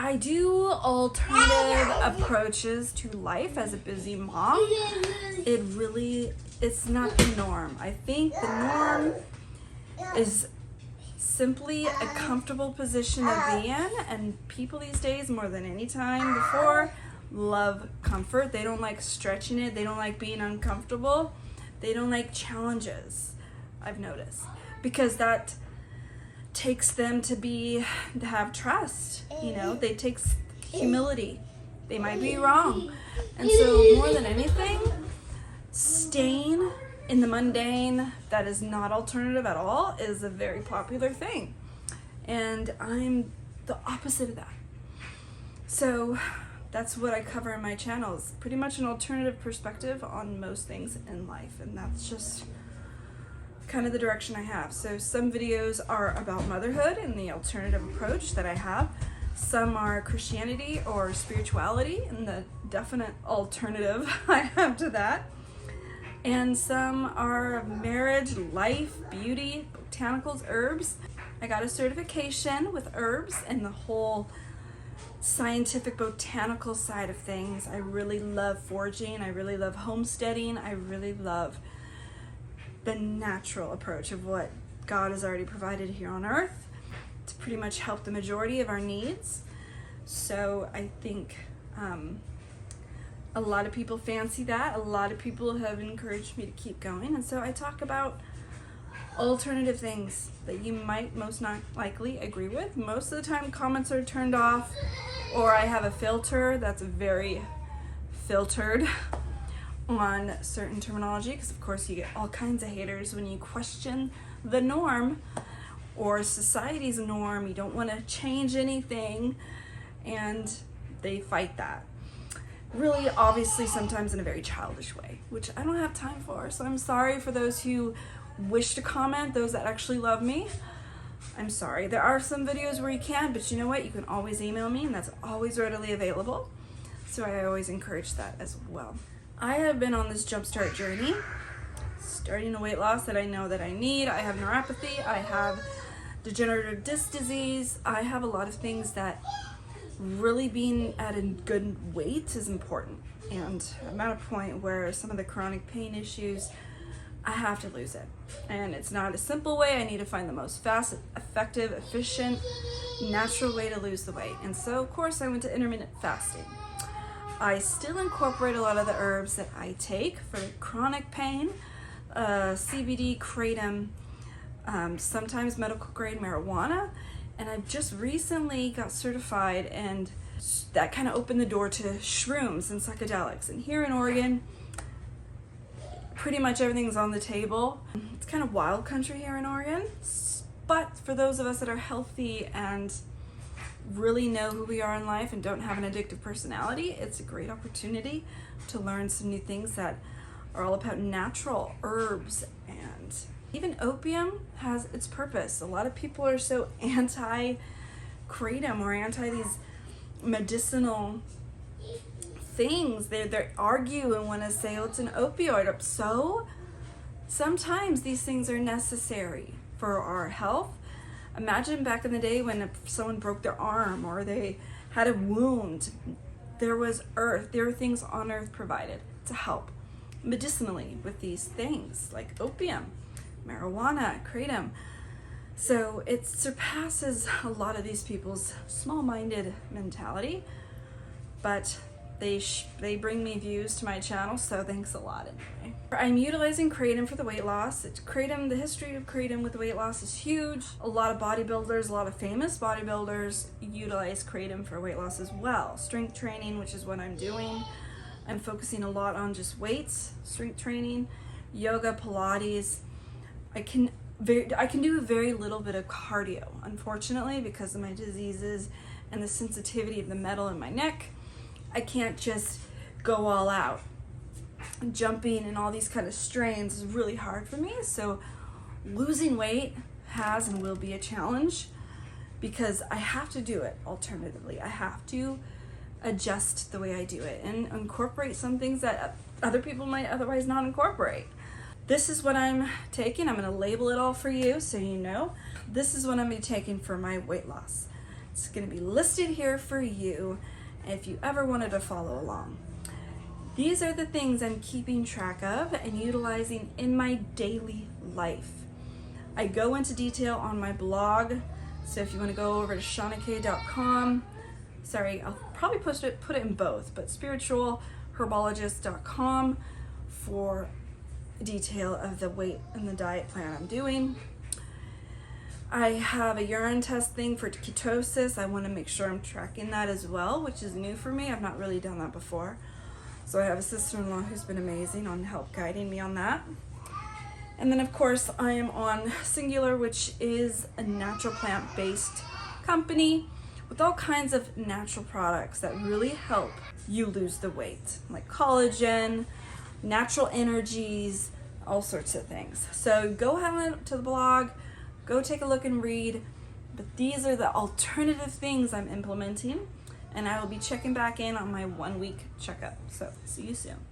I do alternative approaches to life as a busy mom. It's not the norm. I think the norm is simply a comfortable position to be in, and people these days, more than any time before, love comfort. They don't like stretching it. They don't like being uncomfortable. They don't like challenges, I've noticed, because that takes them to have trust. They take humility. They might be wrong. And so more than anything, staying in the mundane that is not alternative at all is a very popular thing. And I'm the opposite of that. So that's what I cover in my channels. Pretty much an alternative perspective on most things in life. And that's just kind of the direction I have. So some videos are about motherhood and the alternative approach that I have. Some are Christianity or spirituality and the definite alternative I have to that. And some are marriage, life, beauty, botanicals, herbs. I got a certification with herbs and the whole scientific botanical side of things. I really love foraging. I really love homesteading. I really love the natural approach of what God has already provided here on earth to pretty much help the majority of our needs. So I think a lot of people fancy that. A lot of people have encouraged me to keep going. And so I talk about alternative things that you might most not likely agree with. Most of the time comments are turned off, or I have a filter that's very filtered on certain terminology, because of course you get all kinds of haters when you question the norm or society's norm. You don't want to change anything, and they fight that. Really, obviously, sometimes in a very childish way, which I don't have time for. So I'm sorry for those who wish to comment, those that actually love me. I'm sorry. There are some videos where you can, but you know what? You can always email me, and that's always readily available. So I always encourage that as well. I have been on this jumpstart journey, starting a weight loss that I know that I need. I have neuropathy. I have degenerative disc disease. I have a lot of things that really being at a good weight is important. And I'm at a point where some of the chronic pain issues, I have to lose it. And it's not a simple way. I need to find the most fast, effective, efficient, natural way to lose the weight. And so, of course, I went to intermittent fasting. I still incorporate a lot of the herbs that I take for chronic pain, CBD, kratom, sometimes medical grade marijuana. And I've just recently got certified, and that kind of opened the door to shrooms and psychedelics. And here in Oregon, pretty much everything's on the table. It's kind of wild country here in Oregon, but for those of us that are healthy and really know who we are in life and don't have an addictive personality, it's a great opportunity to learn some new things that are all about natural herbs. And even opium has its purpose. A lot of people are so anti-kratom or anti these medicinal things. They argue and want to say, oh, it's an opioid. So sometimes these things are necessary for our health. Imagine back in the day when if someone broke their arm or they had a wound, there were things on earth provided to help medicinally with these things like opium, marijuana, kratom. So it surpasses a lot of these people's small-minded mentality, but they bring me views to my channel, so thanks a lot anyway. I'm utilizing kratom for the weight loss. The history of kratom with weight loss is huge. A lot of bodybuilders, a lot of famous bodybuilders utilize kratom for weight loss as well. Strength training, which is what I'm doing. I'm focusing a lot on just weights, strength training, yoga, Pilates. I can do a very little bit of cardio, unfortunately, because of my diseases and the sensitivity of the metal in my neck. I can't just go all out. Jumping and all these kind of strains is really hard for me. So losing weight has and will be a challenge because I have to do it alternatively. I have to adjust the way I do it and incorporate some things that other people might otherwise not incorporate. This is what I'm taking. I'm going to label it all for you so you know. This is what I'm going to be taking for my weight loss. It's going to be listed here for you if you ever wanted to follow along. These are the things I'm keeping track of and utilizing in my daily life. I go into detail on my blog, so if you want to go over to shawnakay.com, sorry, I'll probably put it in both, but spiritualherbologist.com for detail of the weight and the diet plan I'm doing. I have a urine test thing for ketosis. I want to make sure I'm tracking that as well, which is new for me. I've not really done that before. So I have a sister-in-law who's been amazing on help guiding me on that. And then of course I am on Singular, which is a natural plant-based company with all kinds of natural products that really help you lose the weight, like collagen, natural energies, all sorts of things. So go ahead to the blog, go take a look and read. But these are the alternative things I'm implementing, and I will be checking back in on my 1 week checkup. So see you soon.